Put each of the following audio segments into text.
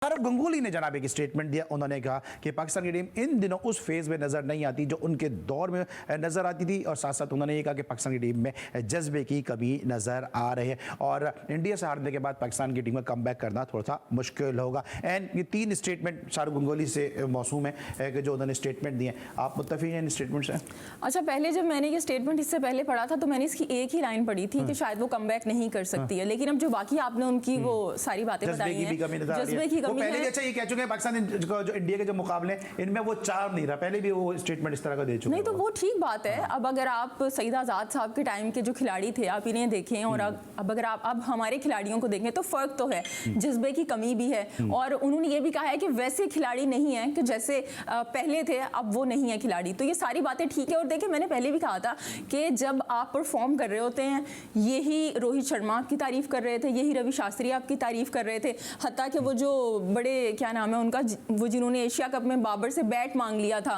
सौरव गंगुली ने जनाब एक स्टेटमेंट दिया। उन्होंने कहा कि पाकिस्तान की टीम इन दिनों उस फेज में नजर नहीं आती जो उनके दौर में नजर आती थी, और साथ साथ उन्होंने ये कहा कि पाकिस्तान की टीम में जज्बे की कमी नजर आ रही है और इंडिया से हारने के बाद पाकिस्तान की टीम में कम बैक करना थोड़ा सा मुश्किल होगा। एंड ये तीन स्टेटमेंट सौरव गंगुली से मौसूम है कि जो उन्होंने स्टेटमेंट दिए। आप मुत्तफिक हैं इन स्टेटमेंट से? अच्छा, पहले जब मैंने ये स्टेटमेंट इससे पहले पढ़ा था तो मैंने इसकी एक ही लाइन पढ़ी थी कि शायद वो कम बैक नहीं कर सकती है, लेकिन अब जो बाकी आपने उनकी वो सारी बातें बताई हैं, जज्बे की कमी है। अच्छा, ये कह चुके हैं पाकिस्तान जो इंडिया के जो मुकाबले इनमें वो चार नहीं रहा, पहले भी वो स्टेटमेंट इस तरह का दे चुके हैं। नहीं तो वो ठीक बात है। अब अगर आप सईद आज़ाद साहब के टाइम के जो खिलाड़ी थे आप इन्हें देखें और अब अगर आप अब हमारे खिलाड़ियों को देखें तो फर्क तो है, जज्बे की कमी भी है। और उन्होंने ये भी कहा है कि वैसे खिलाड़ी नहीं है कि जैसे पहले थे, अब वो नहीं है खिलाड़ी। तो ये सारी बातें ठीक है। और देखिए, मैंने पहले भी कहा था कि जब आप परफॉर्म कर रहे होते हैं, यही रोहित शर्मा आपकी तारीफ कर रहे थे, यही रवि शास्त्री आपकी तारीफ कर रहे थे, हत्ता कि वो जो बड़े क्या नाम है उनका, वो जिन्होंने एशिया कप में बाबर से बैट मांग लिया था,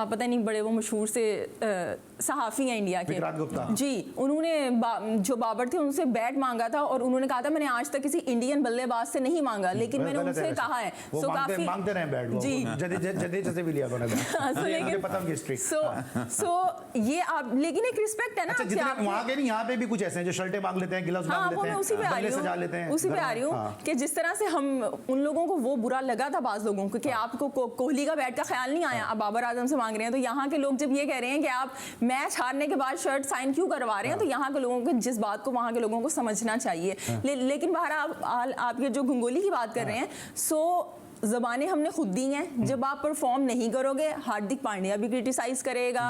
पता नहीं, बड़े वो मशहूर से सहाफ़ी हैं इंडिया के जी, उन्होंने जो बाबर थे उनसे बैट मांगा था और उन्होंने कहा था मैंने आज तक किसी इंडियन बल्लेबाज से नहीं मांगा, लेकिन मैंने उनसे कहा है सो काफी मांगते रहे बैट वो जी, जडेजा से भी लिया उन्होंने, पता उनकी हिस्ट्री। सो ये आप, लेकिन एक रिस्पेक्ट है ना। अच्छा, वहां के नहीं, यहाँ पे भी कुछ ऐसे हैं जो शर्टें मांग लेते हैं, गिलव्स मांग लेते हैं, उसी पे आ रही हूँ कि जिस तरह से हम उन लोगों को वो बुरा लगा था बाज लोगों को कि आपको कोहली का बैट का ख्याल नहीं आया, अब बाबर आजम से मांग रहे हैं। तो यहाँ के लोग जब ये कह रहे हैं कि आप मैच हारने के बाद शर्ट साइन क्यों करवा रहे हैं, तो यहाँ के लोगों को जिस बात को वहाँ के लोगों को समझना चाहिए। लेकिन बहरहाल आप ये जो गंगुली की बात कर रहे हैं, सो ज़बानें हमने खुद दी हैं। जब आप परफॉर्म नहीं करोगे, हार्दिक पांड्या भी क्रिटिसाइज करेगा,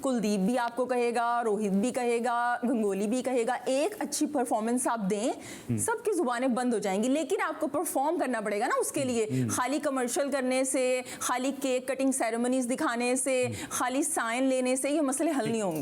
कुलदीप भी आपको कहेगा, रोहित भी कहेगा, गंगुली भी कहेगा। एक अच्छी परफॉर्मेंस आप दें, सबकी ज़ुबानें बंद हो जाएंगी। लेकिन आपको परफॉर्म करना पड़ेगा ना, उसके लिए खाली कमर्शियल करने से, खाली केक कटिंग सेरेमनीज दिखाने से, खाली साइन लेने से ये मसले हल नहीं होंगे।